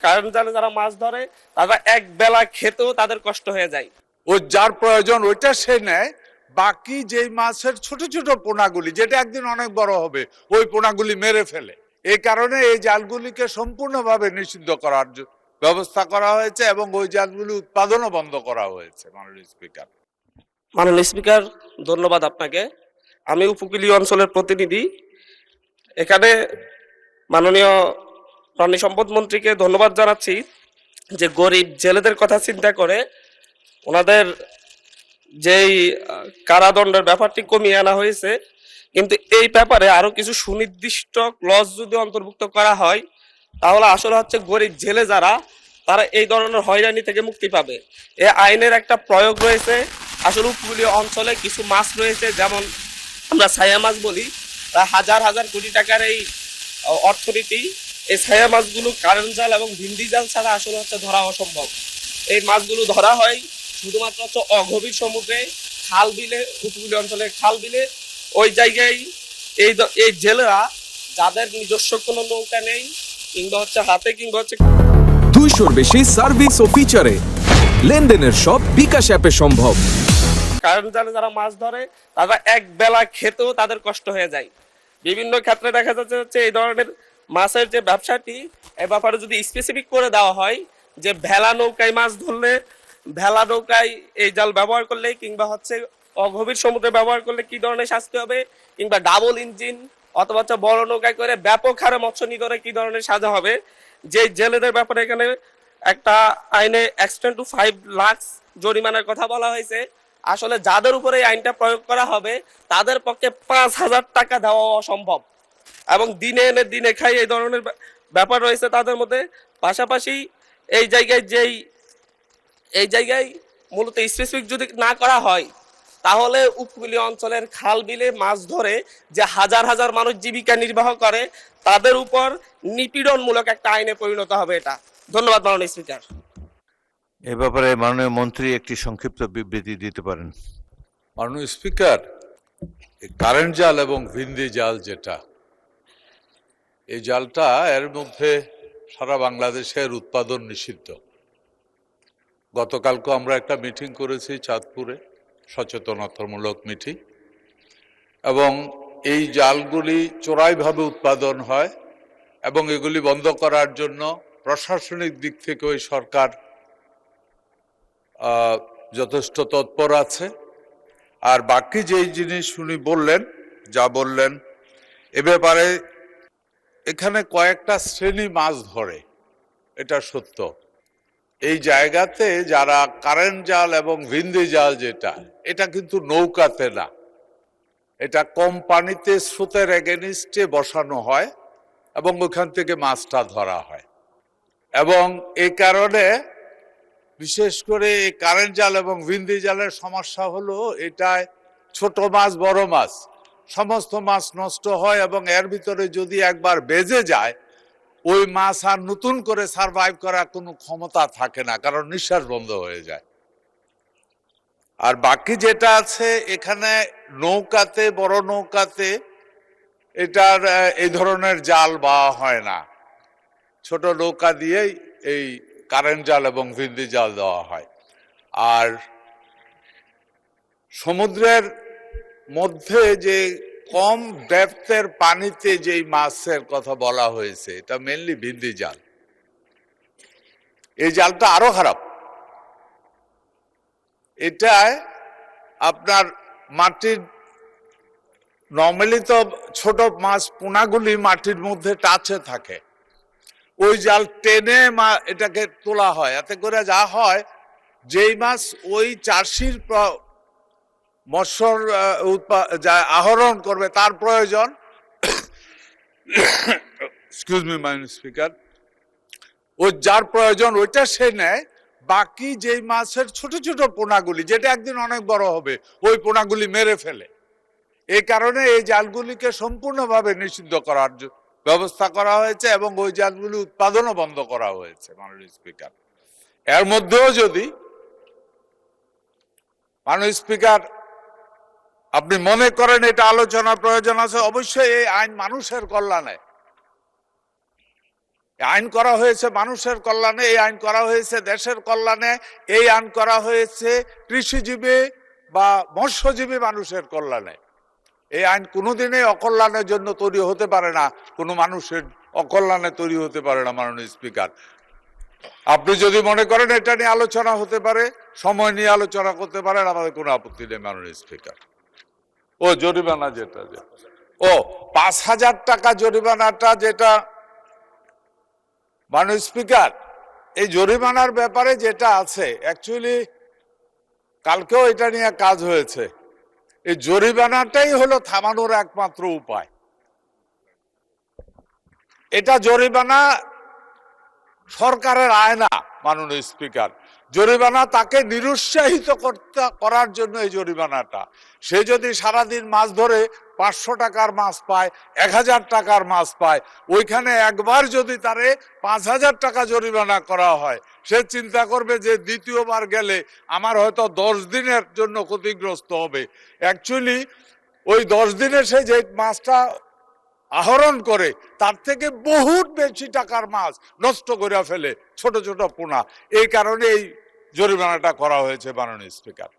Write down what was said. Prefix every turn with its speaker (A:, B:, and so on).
A: কারণ জালে যারা মাছ ধরে তারা এক বেলা খেতেও তাদের কষ্ট হয়ে যায়।
B: ও যার প্রয়োজন ওইটা সে নেয়, বাকি যেই মাছের ছোট ছোট পোনাগুলি যেটা একদিন অনেক বড় হবে ওই পোনাগুলি মেরে ফেলে। এই কারণে এই জালগুলিকে সম্পূর্ণভাবে নিষিদ্ধ করার ব্যবস্থা করা হয়েছে এবং ওই জালগুলি উৎপাদনও বন্ধ করা হয়েছে। মাননীয় স্পিকার।
A: মাননীয় স্পিকার, ধন্যবাদ আপনাকে। আমি উপকূলীয় অঞ্চলের প্রতিনিধি। এখানে মাননীয় প্রাণী সম্পদ মন্ত্রীকে ধন্যবাদ জানাচ্ছি যে গরিব জেলেদের কথা চিন্তা করে ওনাদের যেই কারাদণ্ডের ব্যাপারটি কমিয়ে আনা হয়েছে, কিন্তু এই ব্যাপারে আরো কিছু সুনির্দিষ্ট ক্লজ যদি অন্তর্ভুক্ত করা হয় তাহলে আসলে হচ্ছে গরিব জেলে যারা তারা এই ধরনের হয়রানি থেকে মুক্তি পাবে। এই আইনের একটা প্রয়োগ রয়েছে। আসলে উপকূলীয় অঞ্চলে কিছু মাছ রয়েছে, যেমন আমরা ছায়া মাছ বলি, তা হাজার হাজার কোটি টাকার এই অর্থনীতি। এই ছায়া মাছগুলো কারেন্ট জাল এবং ভিন্ডি জাল ছাড়া আসলে হচ্ছে ধরা অসম্ভব। এই মাছগুলো ধরা হয় শুধুমাত্র হচ্ছে অগভীর সমুদ্রে, খাল বিলে, উপকূলীয় অঞ্চলে খাল বিলে। ওই জায়গায় এই জেলেরা যাদের নিজস্ব কোনো নৌকা নেই কিংবা হচ্ছে হাতে কিংবা হচ্ছে
C: 200-র বেশি সার্ভিস ও ফিচারে লেনদেনের সব বিকাশ অ্যাপে সম্ভব।
A: কারেন্ট জালে যারা মাছ ধরে তারা এক বেলা খেতেও তাদের কষ্ট হয়ে যায়। বিভিন্ন ক্ষেত্রে দেখা যাচ্ছে হচ্ছে এই ধরনের মাছের যে ব্যবসাটি, এ ব্যাপারে যদি স্পেসিফিক করে দেওয়া হয় যে ভেলা নৌকায় মাছ ধরলে, ভেলা নৌকায় এই জাল ব্যবহার করলে কিংবা হচ্ছে অগভীর সমুদ্রে ব্যবহার করলে কি ধরনের শাস্তি হবে, কিংবা ডাবল ইঞ্জিন অথবা হচ্ছে বড় নৌকায় করে ব্যাপক হারে মৎস্য নিধনে কি ধরনের সাজা হবে। যে জেলেদের ব্যাপারে এখানে একটা আইনে এক্সটেন্ড টু 5 লাখ জরিমানার কথা বলা হয়েছে। আসলে যাদের উপরে এই আইনটা প্রয়োগ করা হবে তাদের পক্ষে 5,000 টাকা দেওয়া অসম্ভব, এবং দিনে এনে দিনে খাই এই ধরনের ব্যাপার রয়েছে তাদের মধ্যে। পাশাপাশি এই জায়গায় মূলত স্পেসিফিক যদি না করা হয় তাহলে উপকূলীয় অঞ্চলের খাল বিলে মাছ ধরে যে হাজার হাজার মানুষ জীবিকা নির্বাহ করে তাদের উপর নিপীড়নমূলক একটা আইনে পরিণত হবে এটা। ধন্যবাদ মাননীয় স্পিকার।
D: এ ব্যাপারে মাননীয় মন্ত্রী একটি সংক্ষিপ্ত বিবৃতি দিতে পারেন।
B: মাননীয় স্পিকার, কারেন্ট জাল এবং ভিন্দি জাল যেটা, এই জালটা এর মধ্যে সারা বাংলাদেশের উৎপাদন নিষিদ্ধ। গতকালকে আমরা একটা মিটিং করেছি চাঁদপুরে, সচেতনতামূলক মিটিং, এবং এই জালগুলি চোরাইভাবে উৎপাদন হয় এবং এগুলি বন্ধ করার জন্য প্রশাসনিক দিক থেকে ওই সরকার যথেষ্ট তৎপর আছে। আর বাকি যেই জিনিস উনি বললেন, যা বললেন, এ ব্যাপারে এখানে কয়েকটা শ্রেণী মাছ ধরে, এটা সত্য। এই জায়গাতে যারা কারেন্ট জাল এবং ভিন্দি জাল যেটা, এটা কিন্তু নৌকাতে না, এটা কোম্পানিতে স্রোতের এগেনিস্টে বসানো হয় এবং ওখান থেকে মাছটা ধরা হয়। এবং এই কারণে বিশেষ করে এই কারেন্ট জাল এবং ভিন্দি জালের সমস্যা হলো এটায় ছোট মাছ বড় মাছ সমস্ত মাছ নষ্ট হয়, এবং এর ভিতরে যদি একবার বেজে যায় ওই মাছ আর নতুন করে সারভাইভ করার কোনো ক্ষমতা থাকে না, কারণ নিঃশ্বাস বন্ধ হয়ে যায়। আর বাকি যেটা আছে এখানে নৌকাতে, বড় নৌকাতে এটার এই ধরনের জাল বাওয়া হয় না, ছোট নৌকা দিয়েই এই কারেন্ট জাল এবং ভিন্দি জাল দেওয়া হয়। আর সমুদ্রের মধ্যে যে কম ডেপথের পানিতে যেই মাছের কথা বলা হয়েছে, এটা মেনলি ভিন্দি জাল। এই জালটা আরো খারাপ। এটায় আপনার মাটির, নর্মালি তো ছোট মাছ পোনাগুলি মাটির মধ্যে টাচে থাকে, ওই জাল টেনে এটাকে তোলা হয়। এতে করে যা হয়, যেই মাছ ওই চাষির মৎস্যর আহরণ করবে তার প্রয়োজন, এক্সকিউজ মি মাননীয় স্পিকার, ওই যার প্রয়োজন ওইটা সে নেয়, বাকি যেই মাছের ছোট ছোট পোনাগুলি যেটা একদিন অনেক বড় হবে ওই পোনাগুলি মেরে ফেলে। এই কারণে এই জালগুলিকে সম্পূর্ণভাবে নিষিদ্ধ করার ব্যবস্থা করা হয়েছে এবং ওই জালগুলি উৎপাদনও বন্ধ করা হয়েছে। মাননীয় স্পিকার, এর মধ্যেও যদি মাননীয় স্পিকার আপনি মনে করেন এটা আলোচনার প্রয়োজন আছে, অবশ্যই এই আইন মানুষের কল্যাণে, আইন করা হয়েছে মানুষের কল্যাণে, এই আইন করা হয়েছে দেশের কল্যাণে, এই আইন করা হয়েছে কৃষিজীবী বা মৎস্যজীবী মানুষের কল্যাণে। এই আইন কোনোদিনই অকল্যাণের জন্য তৈরি হতে পারে না, কোনো মানুষের অকল্যাণে তৈরি হতে পারে না। মাননীয় স্পিকার, আপনি যদি মনে করেন এটা নিয়ে আলোচনা হতে পারে, সময় নিয়ে আলোচনা করতে পারেন, আমাদের কোনো আপত্তি নেই। মাননীয় স্পিকার, ও জরিমানা যেটা 5,000 টাকা জরিমানাটা যেটা, মাননীয় স্পিকার, এই জরিমানার ব্যাপারে যেটা আছে, অ্যাকচুয়ালি কালকেও এটা নিয়ে কাজ হয়েছে। এই জরিমানাটাই হলো থামানোর একমাত্র উপায়। এটা জরিমানা সরকারের আয় না। মাননীয় স্পিকার, জরিমানা তাকে নিরুৎসাহিত করার জন্য এই জরিমানাটা। সে যদি সারাদিন মাছ ধরে 500 টাকার মাছ পায়, 1000 টাকার মাছ পায়, ওইখানে একবার যদি তারে 5,000 টাকা জরিমানা করা হয়, সে চিন্তা করবে যে দ্বিতীয়বার গেলে আমার হয়তো 10 দিনের জন্য ক্ষতিগ্রস্ত হবে। অ্যাকচুয়ালি ওই 10 দিনে সে যে মাছটা আহরণ করে তার থেকে বহুত বেশি টাকার মাছ নষ্ট করে ফেলে, ছোট ছোট পোনা। এই কারণে এই জরিমানাটা করা হয়েছে। মাননীয় স্পিকার।